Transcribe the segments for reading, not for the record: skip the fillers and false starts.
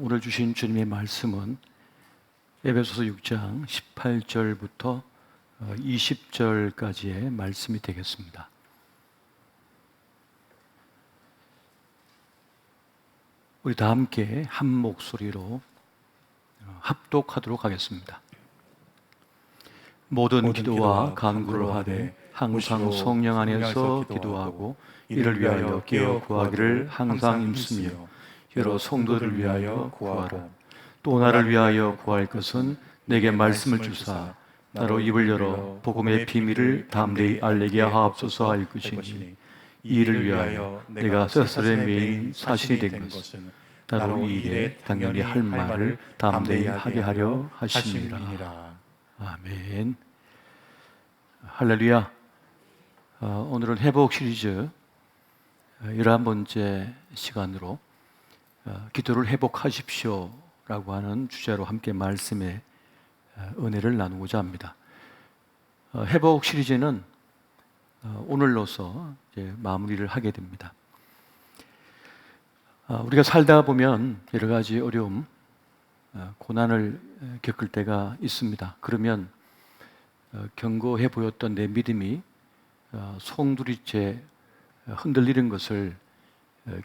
오늘 주신 주님의 말씀은 에베소서 6장 18절부터 20절까지의 말씀이 되겠습니다. 우리 다 함께 한 목소리로 합독하도록 하겠습니다. 모든 기도와 간구를 하되 항상 성령 안에서 기도하고 이를 위하여 깨어 구하기를 항상 힘쓰며 여러 성도들을 위하여 구하라. 또 나를 위하여 구할 것은 내게 말씀을 주사 나로 입을 열어 복음의 비밀을 담대히 알리게 하옵소서 할 것이니 이 일을 위하여 내가 세살의 메인 사신이 된 것은 나로 이 일에 당연히 할 말을 담대히 하게 하려 하심이라. 아멘. 할렐루야. 오늘은 회복 시리즈 11번째 시간으로 기도를 회복하십시오 라고 하는 주제로 함께 말씀의 은혜를 나누고자 합니다. 회복 시리즈는 오늘로서 이제 마무리를 하게 됩니다. 우리가 살다 보면 여러 가지 어려움, 고난을 겪을 때가 있습니다. 그러면 견고해 보였던 내 믿음이 송두리째 흔들리는 것을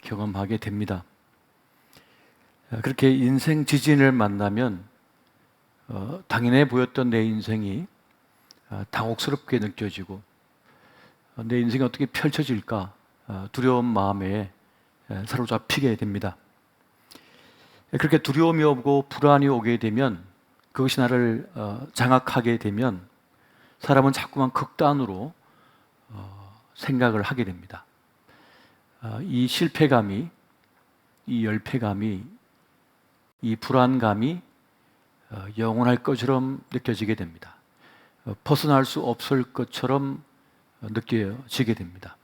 경험하게 됩니다. 그렇게 인생 지진을 만나면 당연해 보였던 내 인생이 당혹스럽게 느껴지고 내 인생이 어떻게 펼쳐질까 두려운 마음에 사로잡히게 됩니다. 그렇게 두려움이 오고 불안이 오게 되면 그것이 나를 장악하게 되면 사람은 자꾸만 극단으로 생각을 하게 됩니다. 이 실패감이, 이 열패감이, 이 불안감이 영원할 것처럼 느껴지게 됩니다. 벗어날 수 없을 것처럼 느껴지게 됩니다.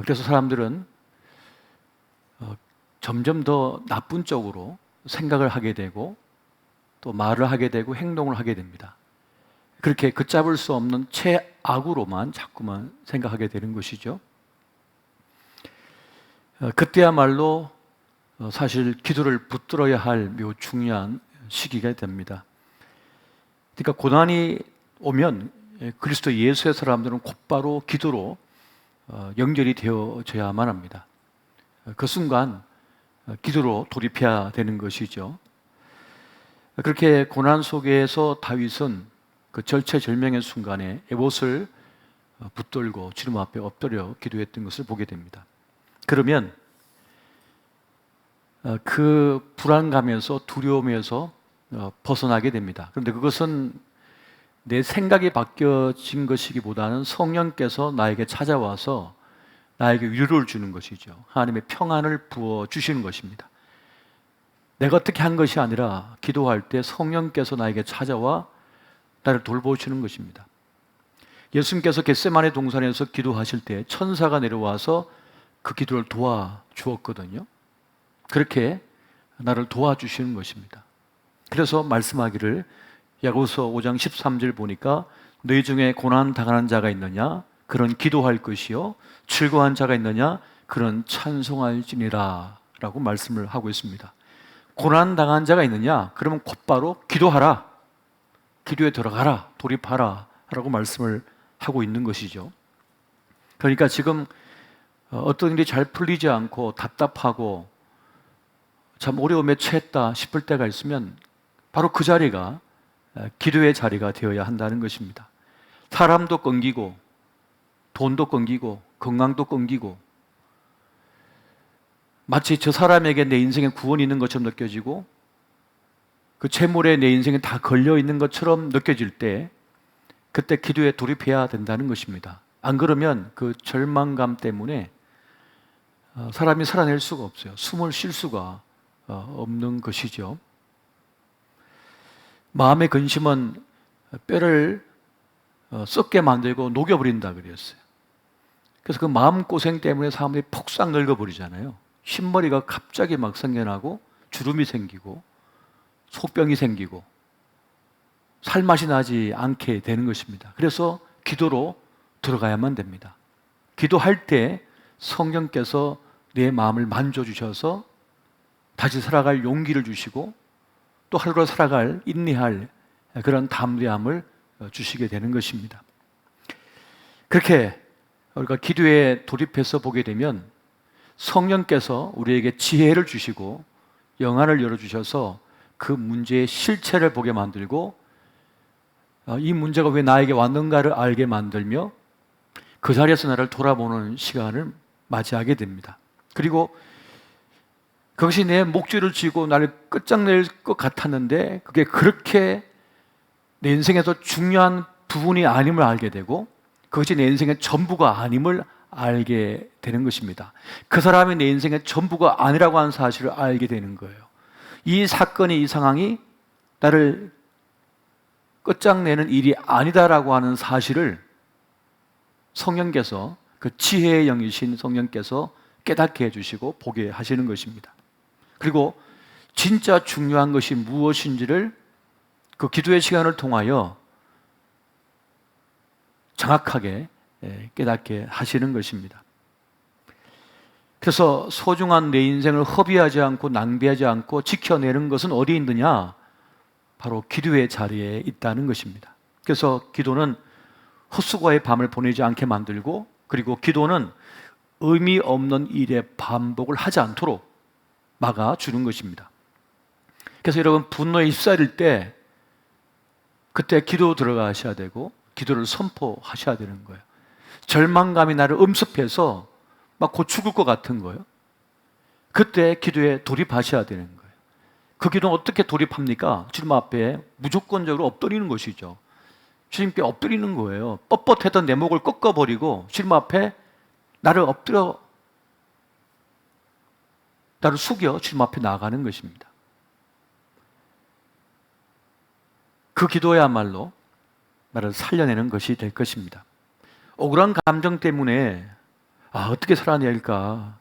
그래서 사람들은 점점 더 나쁜 쪽으로 생각을 하게 되고 또 말을 하게 되고 행동을 하게 됩니다. 그렇게 걷잡을 수 없는 최악으로만 자꾸만 생각하게 되는 것이죠. 그때야말로 사실 기도를 붙들어야 할 매우 중요한 시기가 됩니다. 그러니까 고난이 오면 그리스도 예수의 사람들은 곧바로 기도로 연결이 되어져야만 합니다. 그 순간 기도로 돌입해야 되는 것이죠. 그렇게 고난 속에서 다윗은 그 절체절명의 순간에 에봇을 붙들고 주님 앞에 엎드려 기도했던 것을 보게 됩니다. 그러면 그 불안감에서 두려움에서 벗어나게 됩니다. 그런데 그것은 내 생각이 바뀌어진 것이기보다는 성령께서 나에게 찾아와서 나에게 위로를 주는 것이죠. 하나님의 평안을 부어주시는 것입니다. 내가 어떻게 한 것이 아니라 기도할 때 성령께서 나에게 찾아와 나를 돌보시는 것입니다. 예수님께서 겟세마네 동산에서 기도하실 때 천사가 내려와서 그 기도를 도와주었거든요. 그렇게 나를 도와주시는 것입니다. 그래서 말씀하기를 야고보서 5장 13절 보니까 너희 중에 고난 당하는 자가 있느냐? 그런 기도할 것이요. 즐거워한 자가 있느냐? 그런 찬송할지니라 라고 말씀을 하고 있습니다. 고난 당한 자가 있느냐? 그러면 곧바로 기도하라. 기도에 들어가라. 돌입하라 라고 말씀을 하고 있는 것이죠. 그러니까 지금 어떤 일이 잘 풀리지 않고 답답하고 참 어려움에 처했다 싶을 때가 있으면 바로 그 자리가 기도의 자리가 되어야 한다는 것입니다. 사람도 끊기고 돈도 끊기고 건강도 끊기고 마치 저 사람에게 내 인생에 구원이 있는 것처럼 느껴지고 그 채물에 내 인생에 다 걸려 있는 것처럼 느껴질 때 그때 기도에 돌입해야 된다는 것입니다. 안 그러면 그 절망감 때문에 사람이 살아낼 수가 없어요. 숨을 쉴 수가 없는 것이죠. 마음의 근심은 뼈를 썩게 만들고 녹여버린다 그랬어요. 그래서 그 마음고생 때문에 사람들이 폭삭 늙어버리잖아요. 흰머리가 갑자기 막 생겨나고 주름이 생기고 속병이 생기고 살맛이 나지 않게 되는 것입니다. 그래서 기도로 들어가야만 됩니다. 기도할 때 성령께서 내 마음을 만져주셔서 다시 살아갈 용기를 주시고 또 하루를 살아갈 인내할 그런 담대함을 주시게 되는 것입니다. 그렇게 우리가 기도에 돌입해서 보게 되면 성령께서 우리에게 지혜를 주시고 영안을 열어주셔서 그 문제의 실체를 보게 만들고 이 문제가 왜 나에게 왔는가를 알게 만들며 그 자리에서 나를 돌아보는 시간을 맞이하게 됩니다. 그리고 그것이 내 목줄을 쥐고 나를 끝장낼 것 같았는데 그게 그렇게 내 인생에서 중요한 부분이 아님을 알게 되고 그것이 내 인생의 전부가 아님을 알게 되는 것입니다. 그 사람이 내 인생의 전부가 아니라고 하는 사실을 알게 되는 거예요. 이 사건이, 이 상황이 나를 끝장내는 일이 아니다라고 하는 사실을 성령께서, 그 지혜의 영이신 성령께서 깨닫게 해주시고 보게 하시는 것입니다. 그리고 진짜 중요한 것이 무엇인지를 그 기도의 시간을 통하여 정확하게 깨닫게 하시는 것입니다. 그래서 소중한 내 인생을 허비하지 않고 낭비하지 않고 지켜내는 것은 어디 있느냐? 바로 기도의 자리에 있다는 것입니다. 그래서 기도는 헛수고의 밤을 보내지 않게 만들고, 그리고 기도는 의미 없는 일의 반복을 하지 않도록 막아주는 것입니다. 그래서 여러분, 분노에 휩싸일 때 그때 기도 들어가셔야 되고 기도를 선포하셔야 되는 거예요. 절망감이 나를 엄습해서 막 곧 죽을 것 같은 거예요. 그때 기도에 돌입하셔야 되는 거예요. 그 기도는 어떻게 돌입합니까? 주님 앞에 무조건적으로 엎드리는 것이죠. 주님께 엎드리는 거예요. 뻣뻣했던 내 목을 꺾어버리고 주님 앞에 나를 숙여 주님 앞에 나아가는 것입니다. 그 기도야말로 나를 살려내는 것이 될 것입니다. 억울한 감정 때문에 어떻게 살아내야 할까?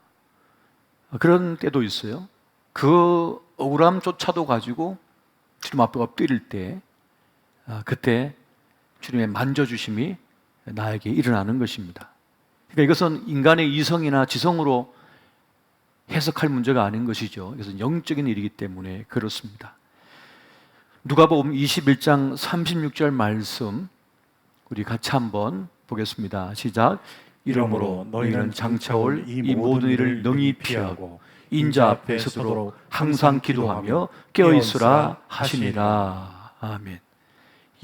그런 때도 있어요. 그 억울함조차도 가지고 주님 앞에 엎드릴 때 그때 주님의 만져주심이 나에게 일어나는 것입니다. 그러니까 이것은 인간의 이성이나 지성으로 해석할 문제가 아닌 것이죠. 이것은 영적인 일이기 때문에 그렇습니다. 누가복음 21장 36절 말씀 우리 같이 한번 보겠습니다. 시작. 이러므로 너희는 장차 올 이 모든 일을 능히 피하고 인자 앞에 서도록 항상 기도하며 깨어있으라 하시니라. 아멘.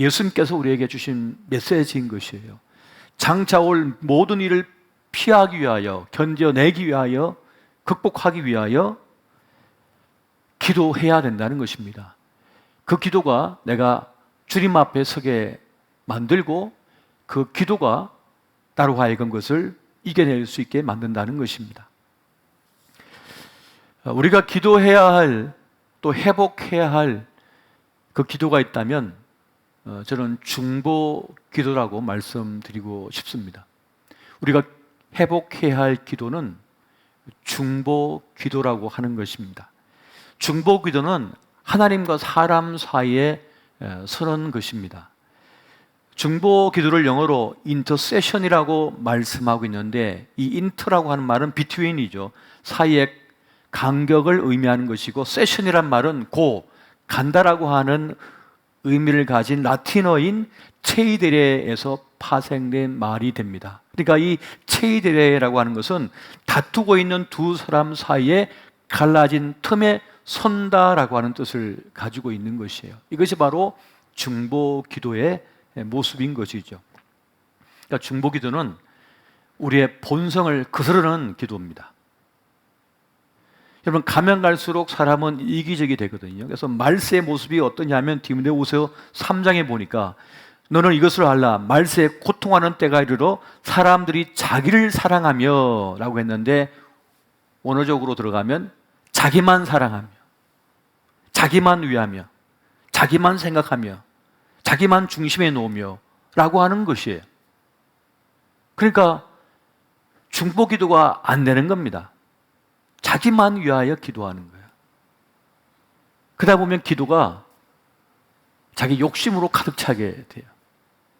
예수님께서 우리에게 주신 메시지인 것이에요. 장차 올 모든 일을 피하기 위하여, 견뎌내기 위하여, 극복하기 위하여 기도해야 된다는 것입니다. 그 기도가 내가 주님 앞에 서게 만들고 그 기도가 나로 하여금 것을 이겨낼 수 있게 만든다는 것입니다. 우리가 기도해야 할, 또 회복해야 할 그 기도가 있다면 저는 중보 기도라고 말씀드리고 싶습니다. 우리가 회복해야 할 기도는 중보 기도라고 하는 것입니다. 중보 기도는 하나님과 사람 사이에 서는 것입니다. 중보 기도를 영어로 intercession이라고 말씀하고 있는데, 이 inter라고 하는 말은 between이죠. 사이의 간격을 의미하는 것이고, session이란 말은 간다라고 하는 의미를 가진 라틴어인 체이데레에서 파생된 말이 됩니다. 그러니까 이 체이데레라고 하는 것은 다투고 있는 두 사람 사이에 갈라진 틈에 선다라고 하는 뜻을 가지고 있는 것이에요. 이것이 바로 중보 기도의 모습인 것이죠. 그러니까 중보 기도는 우리의 본성을 거스르는 기도입니다. 여러분, 가면 갈수록 사람은 이기적이 되거든요. 그래서 말세의 모습이 어떠냐면 디모데후서 3장에 보니까 너는 이것을 알라. 말세에 고통하는 때가 이르러 사람들이 자기를 사랑하며 라고 했는데, 원어적으로 들어가면 자기만 사랑하며, 자기만 위하며, 자기만 생각하며, 자기만 중심에 놓으며 라고 하는 것이에요. 그러니까 중보 기도가 안 되는 겁니다. 자기만 위하여 기도하는 거예요. 그러다 보면 기도가 자기 욕심으로 가득 차게 돼요.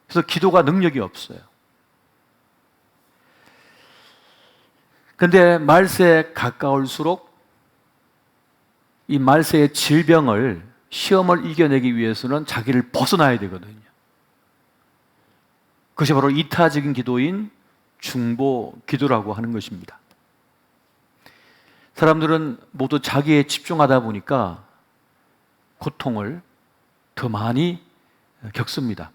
그래서 기도가 능력이 없어요. 그런데 말세에 가까울수록 이 말세의 질병을, 시험을 이겨내기 위해서는 자기를 벗어나야 되거든요. 그것이 바로 이타적인 기도인 중보 기도라고 하는 것입니다. 사람들은 모두 자기에 집중하다 보니까 고통을 더 많이 겪습니다.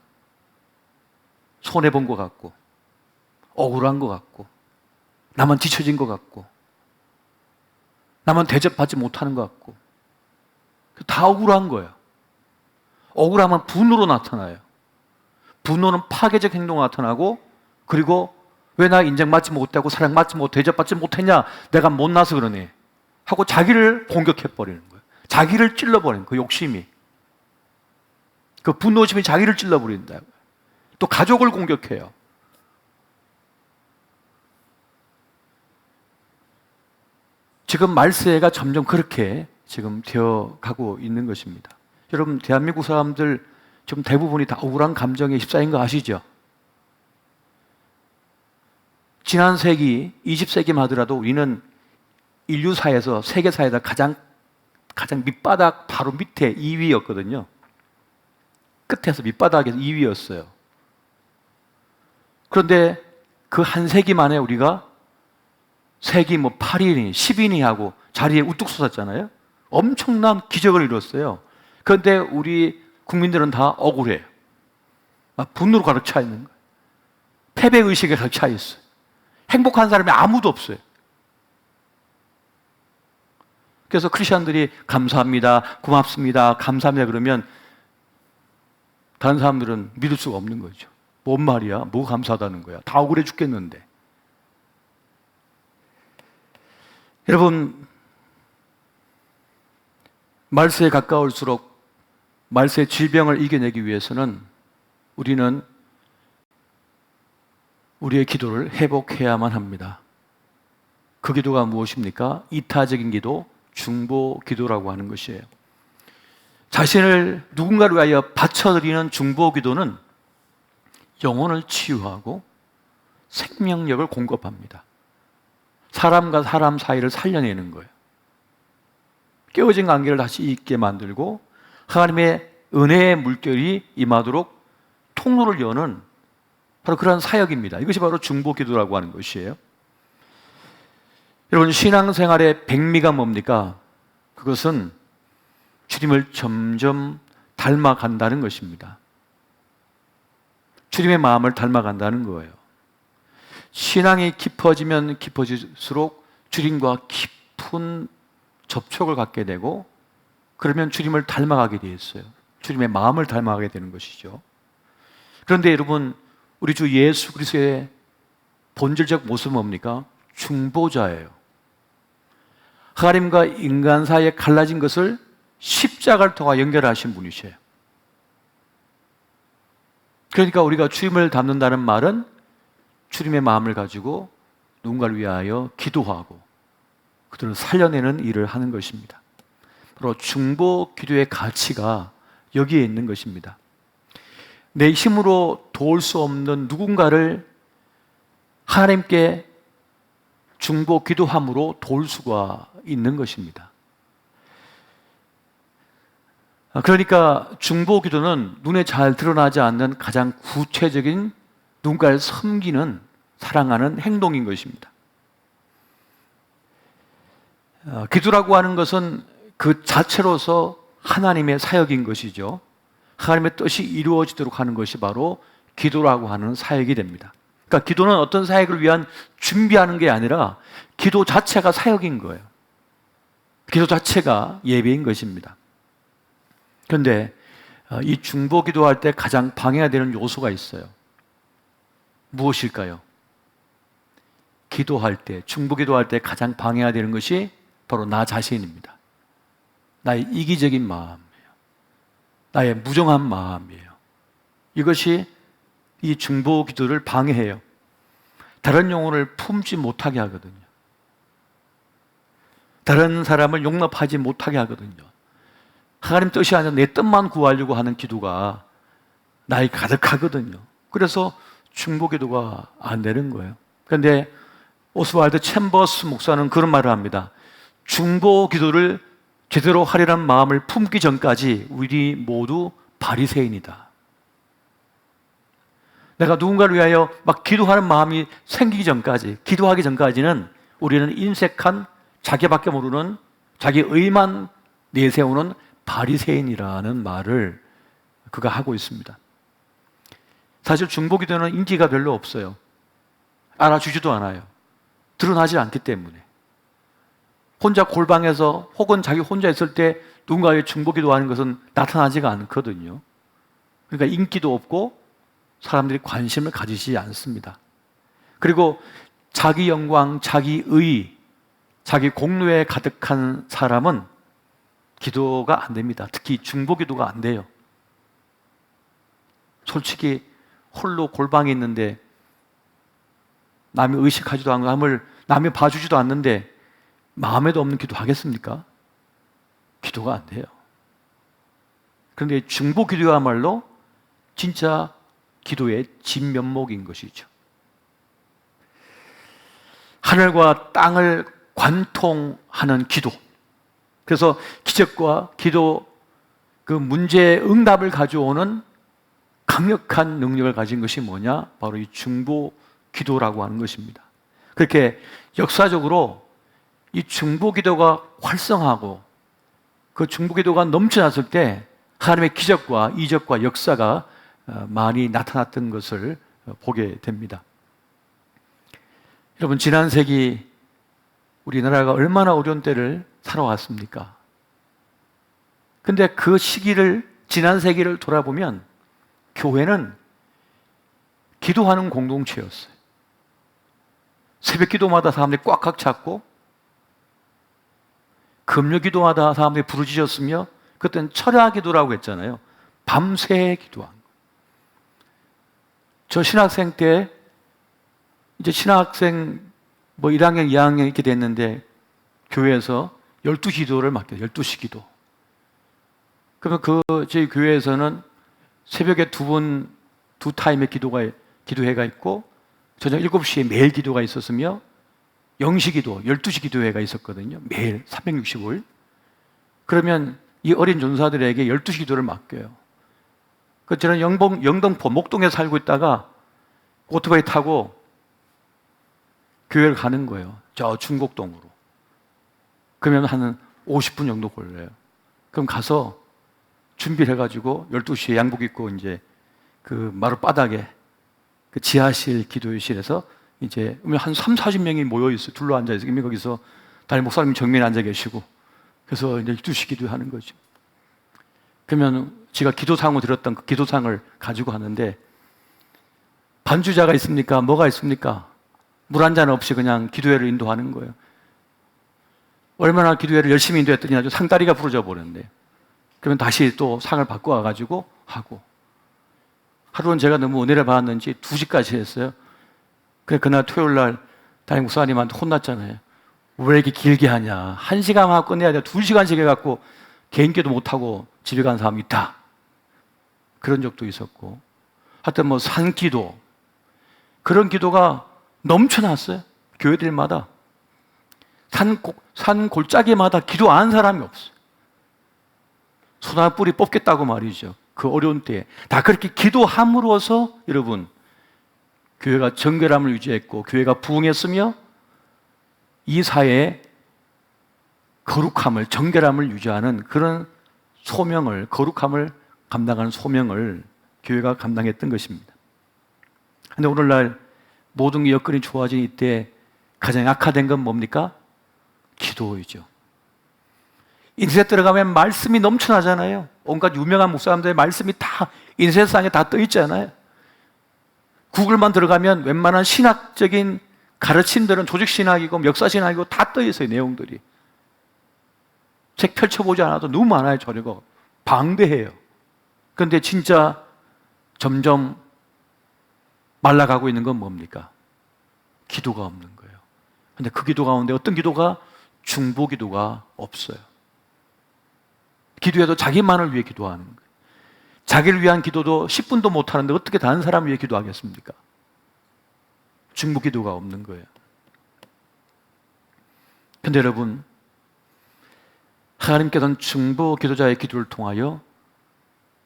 손해본 것 같고, 억울한 것 같고, 나만 뒤처진 것 같고, 나만 대접받지 못하는 것 같고, 다 억울한 거예요. 억울하면 분노로 나타나요. 분노는 파괴적 행동으로 나타나고, 그리고 왜 나 인정받지 못하고 사랑받지 못해 대접받지 못했냐? 내가 못나서 그러네 하고 자기를 공격해버리는 거예요. 자기를 찔러버리는 그 욕심이, 그 분노심이 자기를 찔러버린다. 또 가족을 공격해요. 지금 말세가 점점 그렇게 지금 되어가고 있는 것입니다. 여러분, 대한민국 사람들 좀 대부분이 다 억울한 감정에 휩싸인 거 아시죠? 지난 세기, 20세기만 하더라도 우리는 인류사에서, 세계사에서 가장 밑바닥 바로 밑에 2위였거든요. 끝에서 밑바닥에서 2위였어요. 그런데 그 한 세기 만에 우리가 세기 8위니 10위니 하고 자리에 우뚝 솟았잖아요. 엄청난 기적을 이뤘어요. 그런데 우리 국민들은 다 억울해요. 막 분노로 가득 차 있는 거예요. 패배의식에 가득 차 있어요. 행복한 사람이 아무도 없어요. 그래서 크리스천들이 감사합니다, 고맙습니다, 감사합니다 그러면 다른 사람들은 믿을 수가 없는 거죠. 뭔 말이야? 뭐 감사하다는 거야? 다 억울해 죽겠는데. 여러분, 말세에 가까울수록 말세의 질병을 이겨내기 위해서는 우리는 우리의 기도를 회복해야만 합니다. 그 기도가 무엇입니까? 이타적인 기도, 중보 기도라고 하는 것이에요. 자신을 누군가를 위하여 바쳐드리는 중보 기도는 영혼을 치유하고 생명력을 공급합니다. 사람과 사람 사이를 살려내는 거예요. 깨어진 관계를 다시 있게 만들고 하나님의 은혜의 물결이 임하도록 통로를 여는 바로 그런 사역입니다. 이것이 바로 중보 기도라고 하는 것이에요. 여러분, 신앙생활의 백미가 뭡니까? 그것은 주님을 점점 닮아간다는 것입니다. 주님의 마음을 닮아간다는 거예요. 신앙이 깊어지면 깊어질수록 주님과 깊은 접촉을 갖게 되고, 그러면 주님을 닮아가게 되어 있어요. 주님의 마음을 닮아가게 되는 것이죠. 그런데 여러분, 우리 주 예수 그리스도의 본질적 모습은 뭡니까? 중보자예요. 하나님과 인간 사이에 갈라진 것을 십자가를 통해 연결하신 분이세요. 그러니까 우리가 주님을 닮는다는 말은 주님의 마음을 가지고 누군가를 위하여 기도하고 그들을 살려내는 일을 하는 것입니다. 바로 중보 기도의 가치가 여기에 있는 것입니다. 내 힘으로 도울 수 없는 누군가를 하나님께 중보 기도함으로 도울 수가 있는 것입니다. 그러니까 중보 기도는 눈에 잘 드러나지 않는 가장 구체적인 누군가를 섬기는, 사랑하는 행동인 것입니다. 기도라고 하는 것은 그 자체로서 하나님의 사역인 것이죠. 하나님의 뜻이 이루어지도록 하는 것이 바로 기도라고 하는 사역이 됩니다. 그러니까 기도는 어떤 사역을 위한 준비하는 게 아니라 기도 자체가 사역인 거예요. 기도 자체가 예배인 것입니다. 그런데 이 중보 기도할 때 가장 방해가 되는 요소가 있어요. 무엇일까요? 기도할 때, 중보 기도할 때 가장 방해가 되는 것이 바로 나 자신입니다. 나의 이기적인 마음이에요. 나의 무정한 마음이에요. 이것이 이 중보 기도를 방해해요. 다른 영혼을 품지 못하게 하거든요. 다른 사람을 용납하지 못하게 하거든요. 하나님 뜻이 아니라 내 뜻만 구하려고 하는 기도가 나에 가득하거든요. 그래서 중보 기도가 안 되는 거예요. 그런데 오스왈드 챔버스 목사는 그런 말을 합니다. 중보 기도를 제대로 하려는 마음을 품기 전까지 우리 모두 바리새인이다. 내가 누군가를 위하여 막 기도하는 마음이 생기기 전까지, 기도하기 전까지는 우리는 인색한 자기밖에 모르는 자기 의만 내세우는 바리새인이라는 말을 그가 하고 있습니다. 사실 중보기도는 인기가 별로 없어요. 알아주지도 않아요. 드러나지 않기 때문에. 혼자 골방에서 혹은 자기 혼자 있을 때 누군가의 중보기도하는 것은 나타나지가 않거든요. 그러니까 인기도 없고 사람들이 관심을 가지지 않습니다. 그리고 자기 영광, 자기 의, 자기 공로에 가득한 사람은 기도가 안 됩니다. 특히 중보기도가 안 돼요. 솔직히 홀로 골방에 있는데 남이 의식하지도 않고 남이 봐주지도 않는데 마음에도 없는 기도 하겠습니까? 기도가 안 돼요. 그런데 중보기도야말로 진짜 기도의 진면목인 것이죠. 하늘과 땅을 관통하는 기도. 그래서 기적과 기도, 그 문제의 응답을 가져오는 강력한 능력을 가진 것이 뭐냐? 바로 이 중보 기도라고 하는 것입니다. 그렇게 역사적으로 이 중보 기도가 활성하고 그 중보 기도가 넘쳐났을 때 하나님의 기적과 이적과 역사가 많이 나타났던 것을 보게 됩니다. 여러분, 지난 세기 우리나라가 얼마나 어려운 때를 살아왔습니까? 근데 그 시기를, 지난 세기를 돌아보면 교회는 기도하는 공동체였어요. 새벽 기도마다 사람들이 꽉꽉 찼고, 금요 기도마다 사람들이 부르짖었으며, 그때는 철야 기도라고 했잖아요. 밤새 기도한 거. 저 신학생 때, 이제 신학생 1학년, 2학년 이렇게 됐는데, 교회에서 12시 기도를 맡겨요. 12시 기도. 그러면 저희 교회에서는 새벽에 두 타임의 기도회가 있고, 저녁 7시에 매일 기도가 있었으며, 0시 기도, 12시 기도회가 있었거든요. 매일 365일. 그러면 이 어린 전사들에게 12시 기도를 맡겨요. 저는 영등포, 목동에 살고 있다가 오토바이 타고 교회를 가는 거예요. 저 중곡동으로. 그러면 한 50분 정도 걸려요. 그럼 가서 준비를 해가지고 12시에 양복 입고 이제 그 마루 바닥에 그 지하실 기도실에서 이제 한 30-40명이 모여있어요. 둘러앉아있어요. 그러면 거기서 담임 목사님 정면에 앉아 계시고, 그래서 이제 12시 기도하는 거죠. 그러면 제가 기도상을 드렸던 그 기도상을 가지고 하는데, 반주자가 있습니까? 뭐가 있습니까? 물 한 잔 없이 그냥 기도회를 인도하는 거예요. 얼마나 기도회를 열심히 인도했더니 아주 상다리가 부러져 버렸는데요. 그러면 다시 또 상을 바꿔 와가지고 하고, 하루는 제가 너무 은혜를 받았는지 2시까지 했어요. 그래, 그날 토요일 날 담임 목사님한테 혼났잖아요. 왜 이렇게 길게 하냐. 1시간 하고 끝내야 돼. 2시간씩 해갖고 개인기도 못하고 집에 간 사람이 있다. 그런 적도 있었고. 하여튼 산기도. 그런 기도가 넘쳐났어요. 교회들마다. 산 골짜기마다 기도 안 하는 사람이 없어요. 소나무 뿌리 뽑겠다고 말이죠. 그 어려운 때에. 다 그렇게 기도함으로써 여러분, 교회가 정결함을 유지했고, 교회가 부흥했으며, 이 사회에 거룩함을, 정결함을 유지하는 그런 소명을, 거룩함을 감당하는 소명을 교회가 감당했던 것입니다. 그런데 오늘날 모든 게 여건이 좋아진 이때 가장 악화된 건 뭡니까? 기도이죠. 인터넷 들어가면 말씀이 넘쳐나잖아요. 온갖 유명한 목사님들의 말씀이 다 인터넷상에 다 떠 있잖아요. 구글만 들어가면 웬만한 신학적인 가르침들은 조직신학이고 역사신학이고 다 떠 있어요, 내용들이. 책 펼쳐보지 않아도 너무 많아요, 자료가. 방대해요. 그런데 진짜 점점 말라가고 있는 건 뭡니까? 기도가 없는 거예요. 그런데 그 기도 가운데 어떤 기도가? 중보 기도가 없어요. 기도해도 자기만을 위해 기도하는 거예요. 자기를 위한 기도도 10분도 못하는데 어떻게 다른 사람을 위해 기도하겠습니까? 중보 기도가 없는 거예요. 근데 여러분, 하나님께서는 중보 기도자의 기도를 통하여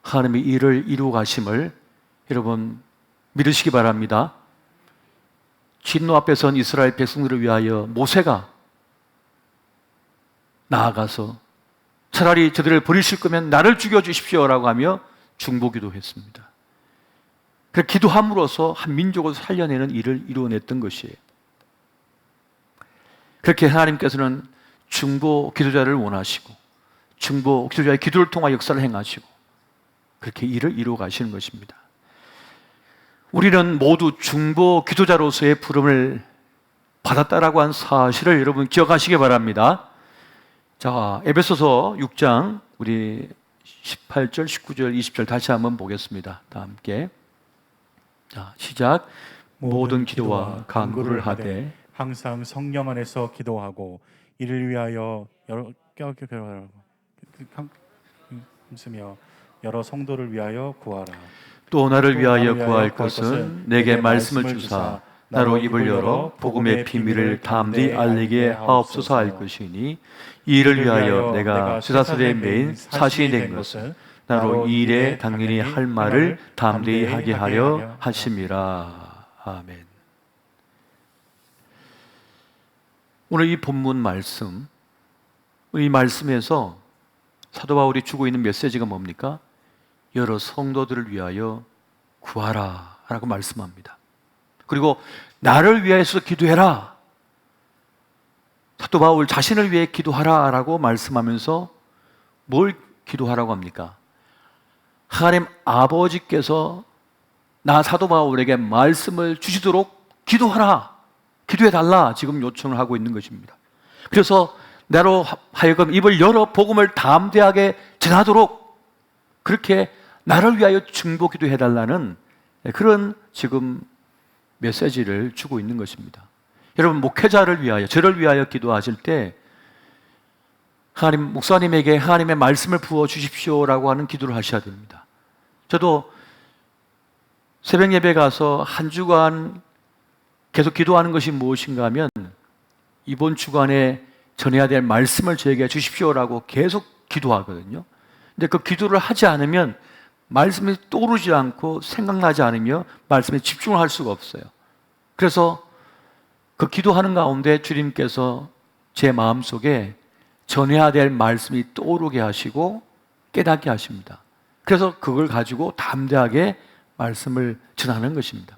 하나님의 일을 이루어 가심을 여러분 믿으시기 바랍니다. 진노 앞에 선 이스라엘 백성들을 위하여 모세가 나아가서 차라리 저들을 버리실 거면 나를 죽여주십시오라고 하며 중보기도했습니다. 그 기도함으로써 한 민족을 살려내는 일을 이루어냈던 것이에요. 그렇게 하나님께서는 중보 기도자를 원하시고 중보 기도자의 기도를 통하 역사를 행하시고 그렇게 일을 이루어 가시는 것입니다. 우리는 모두 중보 기도자로서의 부름을 받았다라고 한 사실을 여러분 기억하시기 바랍니다. 자, 에베소서 6장 우리 18절, 19절, 20절 다시 한번 보겠습니다. 다 함께. 자, 시작. 모든 기도와 간구를 하되 항상 성령 안에서 기도하고 이를 위하여 여러 성도를 위하여 구하라. 또 나를 위하여 구할 것은 내게 말씀을 주사 나로 입을 열어 복음의 비밀을 담대히 알리게 하옵소서 할 것이니 이 일을 위하여 내가 쇠사슬에 매인 사신이 된 것은 나로 이 일에 당연히 할 말을 담대히 하게 하려 하심이라. 아멘. 오늘 이 본문 말씀, 이 말씀에서 사도 바울이 주고 있는 메시지가 뭡니까? 여러 성도들을 위하여 구하라 라고 말씀합니다. 그리고 나를 위해서 기도해라. 사도 바울 자신을 위해 기도하라 라고 말씀하면서 뭘 기도하라고 합니까? 하나님 아버지께서 나 사도 바울에게 말씀을 주시도록 기도하라, 기도해달라 지금 요청을 하고 있는 것입니다. 그래서 나로 하여금 입을 열어 복음을 담대하게 전하도록 그렇게 나를 위하여 중보 기도해달라는 그런 지금 메시지를 주고 있는 것입니다. 여러분, 목회자를 위하여, 저를 위하여 기도하실 때 하나님, 목사님에게 하나님의 말씀을 부어 주십시오라고 하는 기도를 하셔야 됩니다. 저도 새벽 예배 가서 한 주간 계속 기도하는 것이 무엇인가 하면 이번 주간에 전해야 될 말씀을 저에게 주십시오라고 계속 기도하거든요. 근데 그 기도를 하지 않으면 말씀이 떠오르지 않고 생각나지 않으며 말씀에 집중을 할 수가 없어요. 그래서 그 기도하는 가운데 주님께서 제 마음속에 전해야 될 말씀이 떠오르게 하시고 깨닫게 하십니다. 그래서 그걸 가지고 담대하게 말씀을 전하는 것입니다.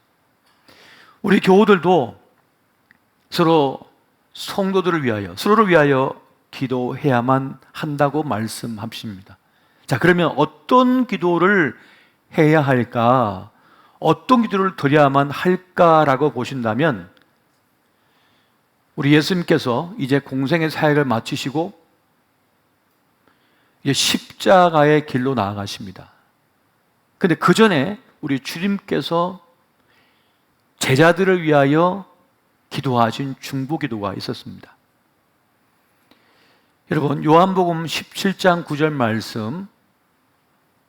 우리 교우들도 서로 성도들을 위하여, 서로를 위하여 기도해야만 한다고 말씀하십니다. 자, 그러면 어떤 기도를 해야 할까? 어떤 기도를 드려야만 할까라고 보신다면 우리 예수님께서 이제 공생의 사역을 마치시고 이제 십자가의 길로 나아가십니다. 그런데 그 전에 우리 주님께서 제자들을 위하여 기도하신 중보기도가 있었습니다. 여러분, 요한복음 17장 9절 말씀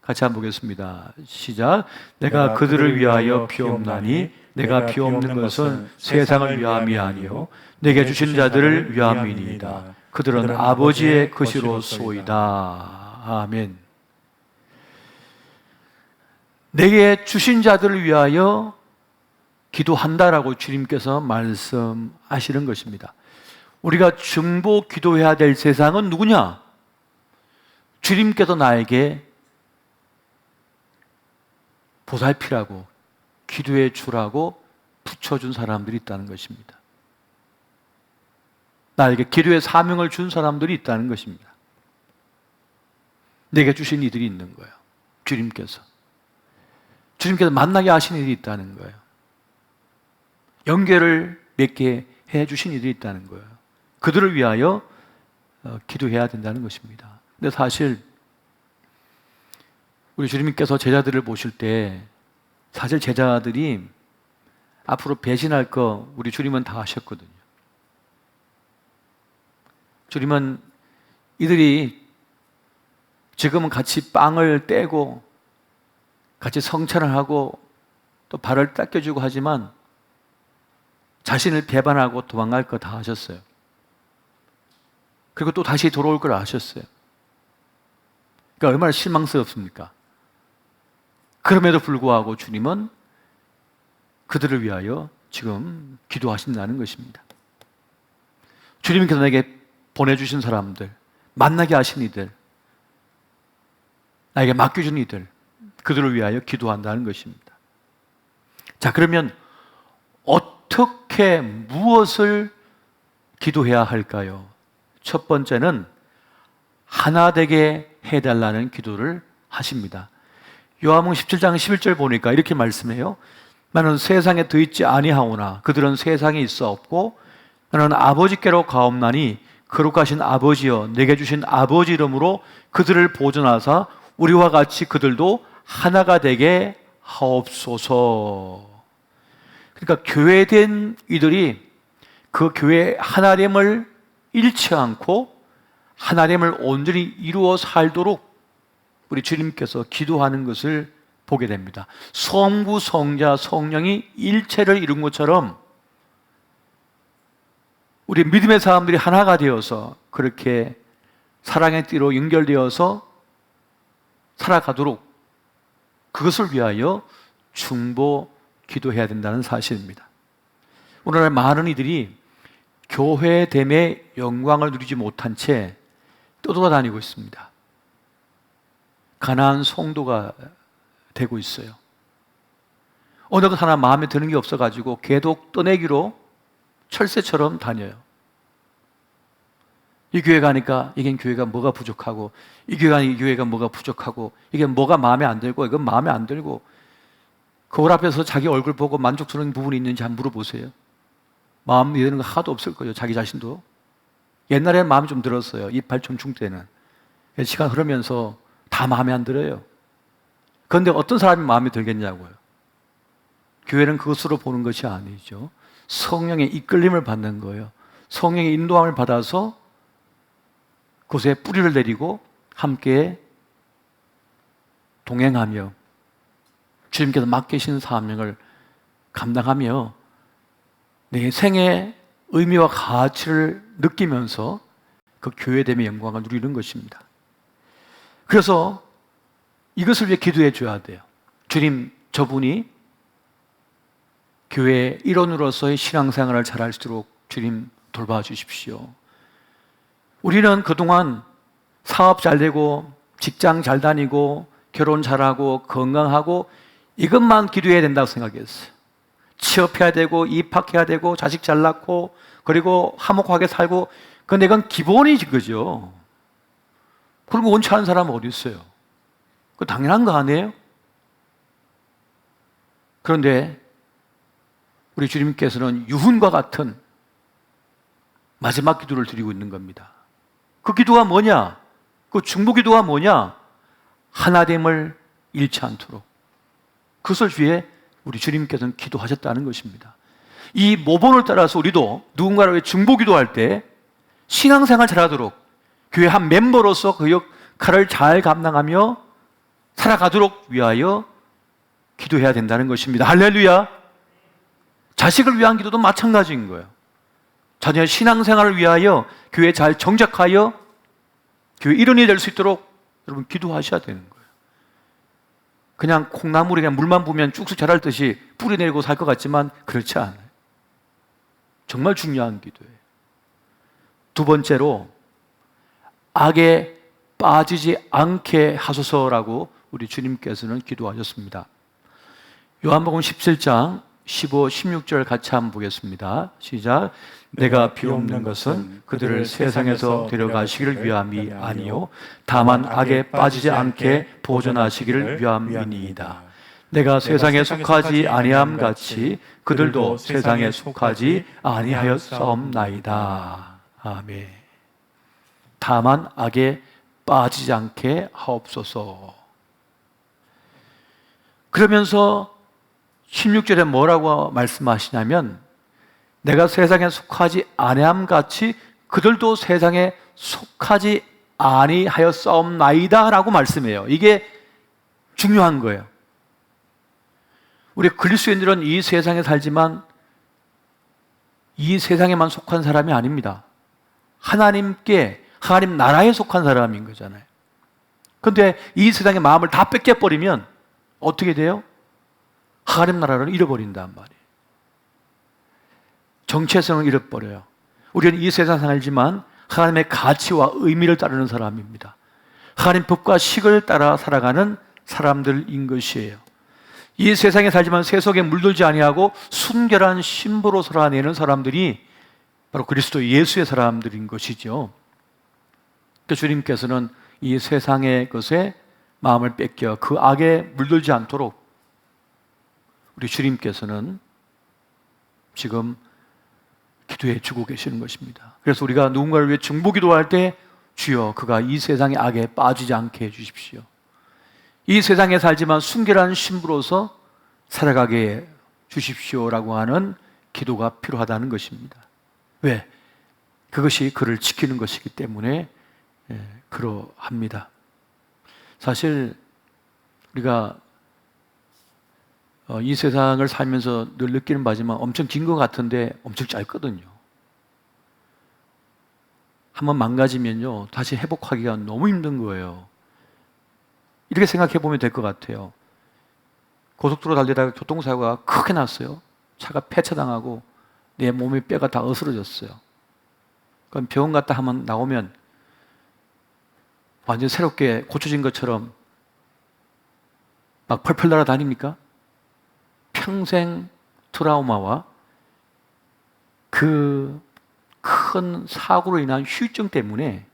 같이 한번 보겠습니다. 시작. 내가 그들을 위하여 비옵나니 내가 비옵는 것은 세상을 위함이 아니요 내게 주신 자들을 위함이니이다. 그들은 아버지의 것이로소이다. 아멘. 내게 주신 자들을 위하여 기도한다라고 주님께서 말씀하시는 것입니다. 우리가 중보 기도해야 될 세상은 누구냐? 주님께서 나에게 보살피라고, 기도해 주라고 붙여준 사람들이 있다는 것입니다. 나에게 기도의 사명을 준 사람들이 있다는 것입니다. 내게 주신 이들이 있는 거예요. 주님께서 만나게 하신 이들이 있다는 거예요. 연결을 맺게 해주신 이들이 있다는 거예요. 그들을 위하여 기도해야 된다는 것입니다. 근데 사실 우리 주님께서 제자들을 보실 때 사실 제자들이 앞으로 배신할 거 우리 주님은 다 아셨거든요. 주님은 이들이 지금은 같이 빵을 떼고 같이 성찬을 하고 또 발을 닦여주고 하지만 자신을 배반하고 도망갈 거 다 아셨어요. 그리고 또 다시 돌아올 걸 아셨어요. 그러니까 얼마나 실망스럽습니까? 그럼에도 불구하고 주님은 그들을 위하여 지금 기도하신다는 것입니다. 주님께서 내게 보내주신 사람들, 만나게 하신 이들, 나에게 맡겨준 이들, 그들을 위하여 기도한다는 것입니다. 자, 그러면 어떻게 무엇을 기도해야 할까요? 첫 번째는 하나 되게 해달라는 기도를 하십니다. 요한복음 17장 11절 보니까 이렇게 말씀해요. 나는 세상에 더 있지 아니하오나 그들은 세상에 있어 없고 나는 아버지께로 가옵나니 거룩하신 아버지여 내게 주신 아버지 이름으로 그들을 보존하사 우리와 같이 그들도 하나가 되게 하옵소서. 그러니까 교회된 이들이 그 교회의 하나됨을 잃지 않고 하나됨을 온전히 이루어 살도록 우리 주님께서 기도하는 것을 보게 됩니다. 성부, 성자, 성령이 일체를 이룬 것처럼 우리 믿음의 사람들이 하나가 되어서 그렇게 사랑의 띠로 연결되어서 살아가도록 그것을 위하여 중보 기도해야 된다는 사실입니다. 오늘날 많은 이들이 교회됨의 영광을 누리지 못한 채 떠돌아다니고 있습니다. 가난한 성도가 되고 있어요. 어느 것 하나 마음에 드는 게 없어가지고 계속 떠내기로 철새처럼 다녀요. 이 교회 가니까 이게 교회가 뭐가 부족하고 이 교회 가니까 이 교회가 뭐가 부족하고 이게 뭐가 마음에 안 들고 이건 마음에 안 들고 거울 앞에서 자기 얼굴 보고 만족스러운 부분이 있는지 한번 물어보세요. 마음에 드는 거 하나도 없을 거예요. 자기 자신도. 옛날에는 마음이 좀 들었어요. 이빨 춤춘 때는. 시간 흐르면서 다 마음에 안 들어요. 그런데 어떤 사람이 마음에 들겠냐고요. 교회는 그것으로 보는 것이 아니죠. 성령의 이끌림을 받는 거예요. 성령의 인도함을 받아서 그곳에 뿌리를 내리고 함께 동행하며 주님께서 맡기신 사명을 감당하며 내 생의 의미와 가치를 느끼면서 그 교회됨의 영광을 누리는 것입니다. 그래서 이것을 위해 기도해 줘야 돼요. 주님, 저분이 교회의 일원으로서의 신앙생활을 잘할 수 있도록 주님 돌봐주십시오. 우리는 그동안 사업 잘 되고 직장 잘 다니고 결혼 잘하고 건강하고 이것만 기도해야 된다고 생각했어요. 취업해야 되고 입학해야 되고 자식 잘 낳고 그리고 화목하게 살고 그건 이건 기본이지 그죠? 그런 거 원치 않은 사람은 어디 있어요? 그거 당연한 거 아니에요? 그런데 우리 주님께서는 유훈과 같은 마지막 기도를 드리고 있는 겁니다. 그 기도가 뭐냐? 그 중보 기도가 뭐냐? 하나됨을 잃지 않도록 그것을 위해 우리 주님께서는 기도하셨다는 것입니다. 이 모본을 따라서 우리도 누군가를 위해 중보 기도할 때 신앙생활 잘하도록 교회 한 멤버로서 그 역할을 잘 감당하며 살아가도록 위하여 기도해야 된다는 것입니다. 할렐루야. 자식을 위한 기도도 마찬가지인 거예요. 자녀의 신앙생활을 위하여 교회에 잘 정착하여 교회 일원이 될 수 있도록 여러분 기도하셔야 되는 거예요. 그냥 콩나물에 그냥 물만 부으면 쭉쭉 자랄 듯이 뿌리 내리고 살 것 같지만 그렇지 않아요. 정말 중요한 기도예요. 두 번째로 악에 빠지지 않게 하소서라고 우리 주님께서는 기도하셨습니다. 요한복음 17장 15, 16절 같이 한번 보겠습니다. 시작. 내가 비옵는 것은 그들을 세상에서 데려가시기를 위함이 아니요 다만 악에 빠지지 않게 보존하시기를 위함이니이다. 내가 세상에 속하지 아니함 같이 그들도 세상에 속하지 아니하였사옵나이다. 아멘. 다만 악에 빠지지 않게 하옵소서. 그러면서 16절에 뭐라고 말씀하시냐면 내가 세상에 속하지 아니함 같이 그들도 세상에 속하지 아니하였사옵나이다 라고 말씀해요. 이게 중요한 거예요. 우리 그리스도인들은 이 세상에 살지만 이 세상에만 속한 사람이 아닙니다. 하나님 나라에 속한 사람인 거잖아요. 근데 이 세상의 마음을 다 뺏겨버리면 어떻게 돼요? 하나님 나라를 잃어버린단 말이에요. 정체성을 잃어버려요. 우리는 이 세상 살지만 하나님의 가치와 의미를 따르는 사람입니다. 하나님 법과 식을 따라 살아가는 사람들인 것이에요. 이 세상에 살지만 세속에 물들지 아니하고 순결한 신부로 살아내는 사람들이 바로 그리스도 예수의 사람들인 것이죠. 그 주님께서는 이 세상의 것에 마음을 뺏겨 그 악에 물들지 않도록 우리 주님께서는 지금 기도해 주고 계시는 것입니다. 그래서 우리가 누군가를 위해 중보기도할 때 주여 그가 이 세상의 악에 빠지지 않게 해주십시오. 이 세상에 살지만 순결한 신부로서 살아가게 해 주십시오라고 하는 기도가 필요하다는 것입니다. 왜? 그것이 그를 지키는 것이기 때문에 그러합니다. 사실 우리가 이 세상을 살면서 늘 느끼는 바지만 엄청 긴 것 같은데 엄청 짧거든요. 한번 망가지면요 다시 회복하기가 너무 힘든 거예요. 이렇게 생각해 보면 될 것 같아요. 고속도로 달리다가 교통사고가 크게 났어요. 차가 폐차당하고 내 몸의 뼈가 다 으스러졌어요. 그럼 병원 갔다 하면 나오면 완전 새롭게 고쳐진 것처럼 막 펄펄 날아다닙니까? 평생 트라우마와 그 큰 사고로 인한 후유증 때문에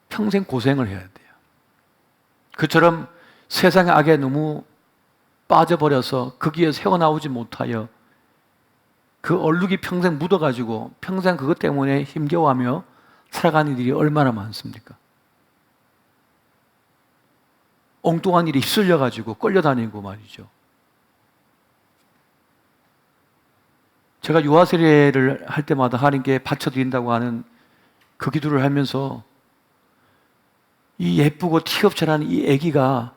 평생 고생을 해야 돼요. 그처럼 세상의 악에 너무 빠져버려서 거기에서 헤어나오지 못하여 그 얼룩이 평생 묻어가지고 평생 그것 때문에 힘겨워하며 살아가는 일이 얼마나 많습니까? 엉뚱한 일이 휩쓸려가지고 끌려다니고 말이죠. 제가 유아 세례를 할 때마다 하나님께 바쳐드린다고 하는 그 기도를 하면서 이 예쁘고 티없잖은 이 아기가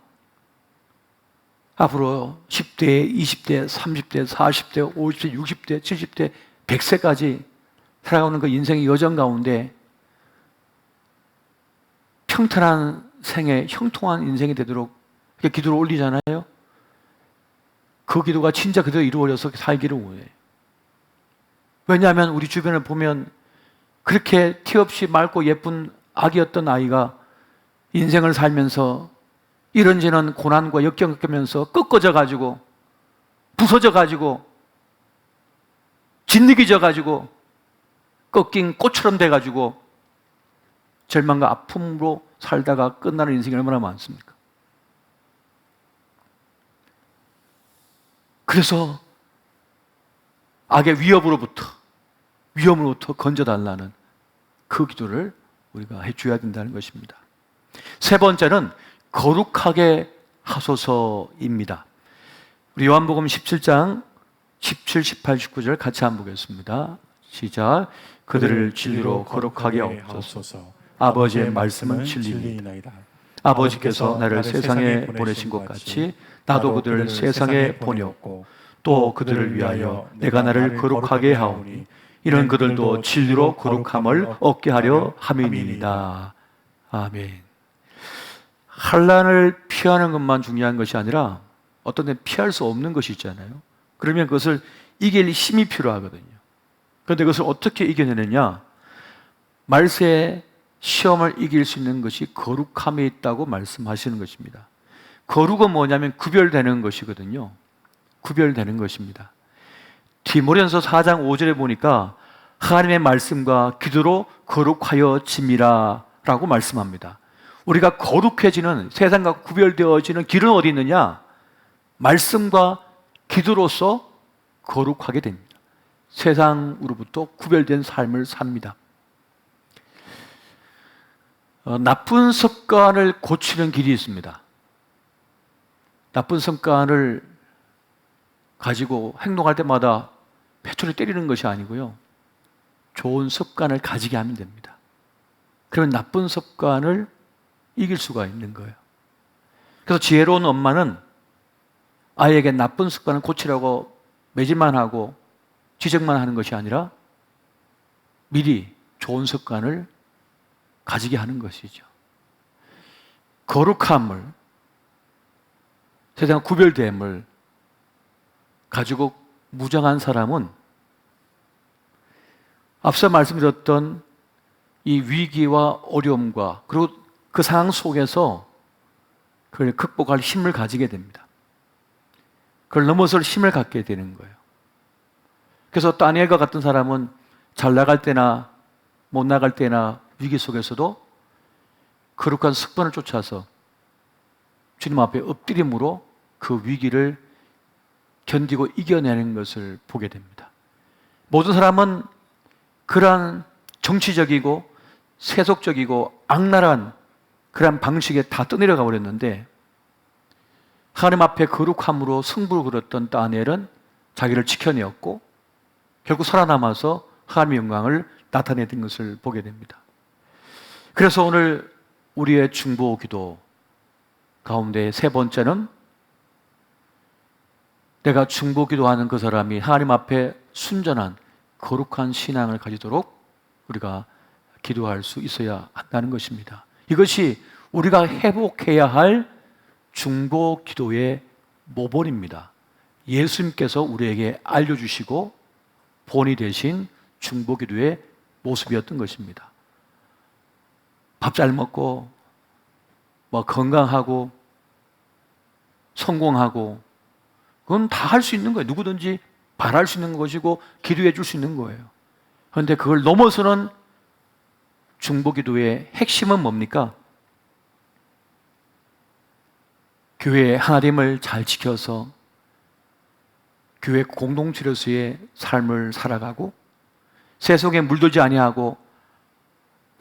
앞으로 10대, 20대, 30대, 40대, 50대, 60대, 70대, 100세까지 살아가는 그 인생의 여정 가운데 평탄한 생애, 형통한 인생이 되도록 이렇게 기도를 올리잖아요. 그 기도가 진짜 그대로 이루어져서 살기를 원해요. 왜냐하면 우리 주변을 보면 그렇게 티 없이 맑고 예쁜 아기였던 아이가 인생을 살면서 이런저런 고난과 역경을 겪으면서 꺾어져 가지고 부서져 가지고 진흙이져 가지고 꺾인 꽃처럼 돼 가지고 절망과 아픔으로 살다가 끝나는 인생이 얼마나 많습니까? 그래서 악의 위험으로부터 건져달라는 그 기도를 우리가 해줘야 된다는 것입니다. 세 번째는 거룩하게 하소서입니다. 우리 요한복음 17장 17, 18, 19절 같이 한번 보겠습니다. 시작. 그들을 진리로 거룩하게 하옵소서. 아버지의 말씀은 진리이나이다. 아버지께서 나를 세상에 보내신 것 같이 나도 그들을 세상에 보내었고 또 그들을 위하여 내가 나를 거룩하게 하오니 이런 그들도 진리로 거룩함을 얻게 하려 함이니이다. 아멘. 환난을 피하는 것만 중요한 것이 아니라 어떤 데 피할 수 없는 것이 있잖아요. 그러면 그것을 이길 힘이 필요하거든요. 그런데 그것을 어떻게 이겨내느냐? 말세의 시험을 이길 수 있는 것이 거룩함에 있다고 말씀하시는 것입니다. 거룩은 뭐냐면 구별되는 것이거든요. 구별되는 것입니다. 디모데전서 4장 5절에 보니까 하나님의 말씀과 기도로 거룩하여 짐이라 라고 말씀합니다. 우리가 거룩해지는, 세상과 구별되어지는 길은 어디 있느냐? 말씀과 기도로서 거룩하게 됩니다. 세상으로부터 구별된 삶을 삽니다. 나쁜 습관을 고치는 길이 있습니다. 나쁜 습관을 가지고 행동할 때마다 패초리 때리는 것이 아니고요. 좋은 습관을 가지게 하면 됩니다. 그러면 나쁜 습관을 이길 수가 있는 거예요. 그래서 지혜로운 엄마는 아이에게 나쁜 습관을 고치라고 매질만 하고 지적만 하는 것이 아니라 미리 좋은 습관을 가지게 하는 것이죠. 거룩함을, 세상 구별됨을 가지고 무장한 사람은 앞서 말씀드렸던 이 위기와 어려움과 그리고 그 상황 속에서 그걸 극복할 힘을 가지게 됩니다. 그걸 넘어설 힘을 갖게 되는 거예요. 그래서 다니엘과 같은 사람은 잘 나갈 때나 못 나갈 때나 위기 속에서도 거룩한 습관을 쫓아서 주님 앞에 엎드림으로 그 위기를 견디고 이겨내는 것을 보게 됩니다. 모든 사람은 그러한 정치적이고 세속적이고 악랄한 그러한 방식에 다 떠내려가 버렸는데 하나님 앞에 거룩함으로 승부를 걸었던 다니엘은 자기를 지켜내었고 결국 살아남아서 하나님의 영광을 나타내는 것을 보게 됩니다. 그래서 오늘 우리의 중보 기도 가운데 세 번째는 내가 중보 기도하는 그 사람이 하나님 앞에 순전한 거룩한 신앙을 가지도록 우리가 기도할 수 있어야 한다는 것입니다. 이것이 우리가 회복해야 할 중보 기도의 모본입니다. 예수님께서 우리에게 알려주시고 본이 되신 중보 기도의 모습이었던 것입니다. 밥 잘 먹고 건강하고 성공하고 그건 다 할 수 있는 거예요. 누구든지 바랄 수 있는 것이고 기도해 줄 수 있는 거예요. 그런데 그걸 넘어서는 중보 기도의 핵심은 뭡니까? 교회의 하나님을 잘 지켜서 교회 공동체로서의 삶을 살아가고 세속에 물들지 아니하고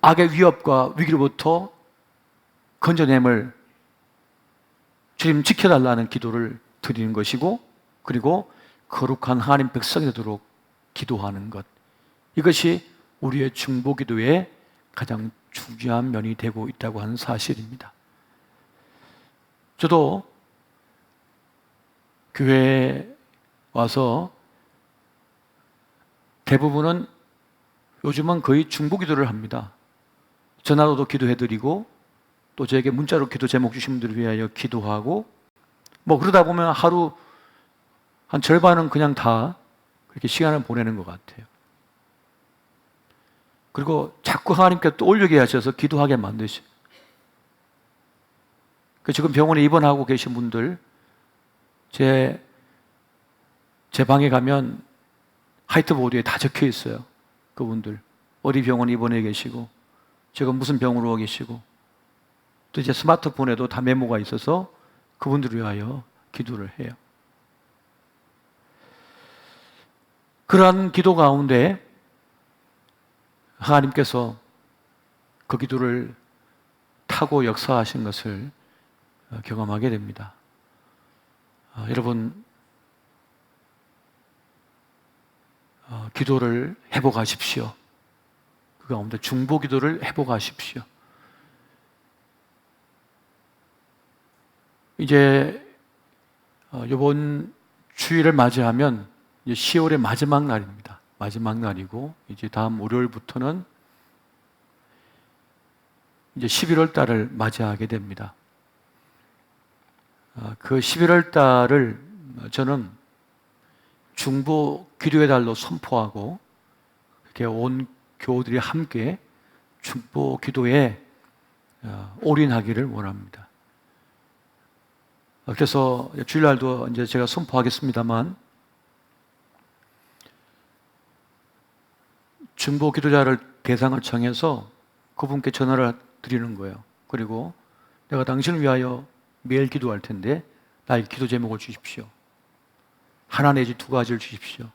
악의 위협과 위기로부터 건져냄을 주님 지켜달라는 기도를 드리는 것이고 그리고 거룩한 하나님 백성이 되도록 기도하는 것, 이것이 우리의 중보 기도의 가장 중요한 면이 되고 있다고 하는 사실입니다. 저도 교회에 와서 대부분은 요즘은 거의 중보 기도를 합니다. 전화로도 기도해드리고 또 저에게 문자로 기도 제목 주신 분들을 위하여 기도하고 그러다 보면 하루 한 절반은 그냥 다 그렇게 시간을 보내는 것 같아요. 그리고 자꾸 하나님께 또 올리게 하셔서 기도하게 만드셔요. 지금 병원에 입원하고 계신 분들 제 방에 가면 화이트보드에 다 적혀 있어요. 그분들 어디 병원에 입원해 계시고 지금 무슨 병으로 계시고 또 이제 스마트폰에도 다 메모가 있어서 그분들을 위하여 기도를 해요. 그러한 기도 가운데 하나님께서 그 기도를 타고 역사하신 것을 경험하게 됩니다. 여러분, 기도를 회복하십시오. 그 가운데 중보 기도를 회복하십시오. 이제 이번 주일을 맞이하면 이제 10월의 마지막 날입니다. 마지막 날이고 이제 다음 월요일부터는 이제 11월 달을 맞이하게 됩니다. 그 11월 달을 저는 중보 기도의 달로 선포하고 이렇게 온 교우들이 함께 중보 기도에 올인하기를 원합니다. 그래서 주일날도 이제 제가 선포하겠습니다만 중보 기도자를 대상을 정해서 그분께 전화를 드리는 거예요. 그리고 내가 당신을 위하여 매일 기도할 텐데 나에게 기도 제목을 주십시오. 하나 내지 두 가지를 주십시오.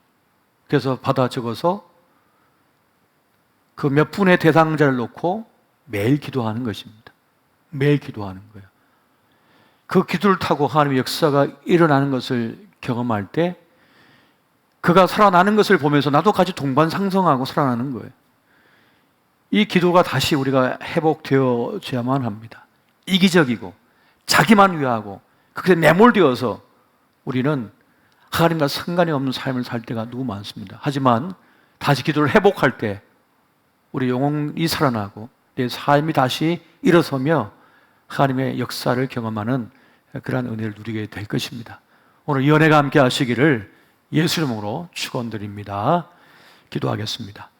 그래서 받아 적어서 그 몇 분의 대상자를 놓고 매일 기도하는 것입니다. 매일 기도하는 거예요. 그 기도를 타고 하나님의 역사가 일어나는 것을 경험할 때 그가 살아나는 것을 보면서 나도 같이 동반상성하고 살아나는 거예요. 이 기도가 다시 우리가 회복되어져야만 합니다. 이기적이고 자기만 위하고 그것에 매몰되어서 우리는 하나님과 상관이 없는 삶을 살 때가 너무 많습니다. 하지만 다시 기도를 회복할 때 우리 영혼이 살아나고 내 삶이 다시 일어서며 하나님의 역사를 경험하는 그러한 은혜를 누리게 될 것입니다. 오늘 이 은혜가 함께 하시기를 예수 이름으로 축원드립니다. 기도하겠습니다.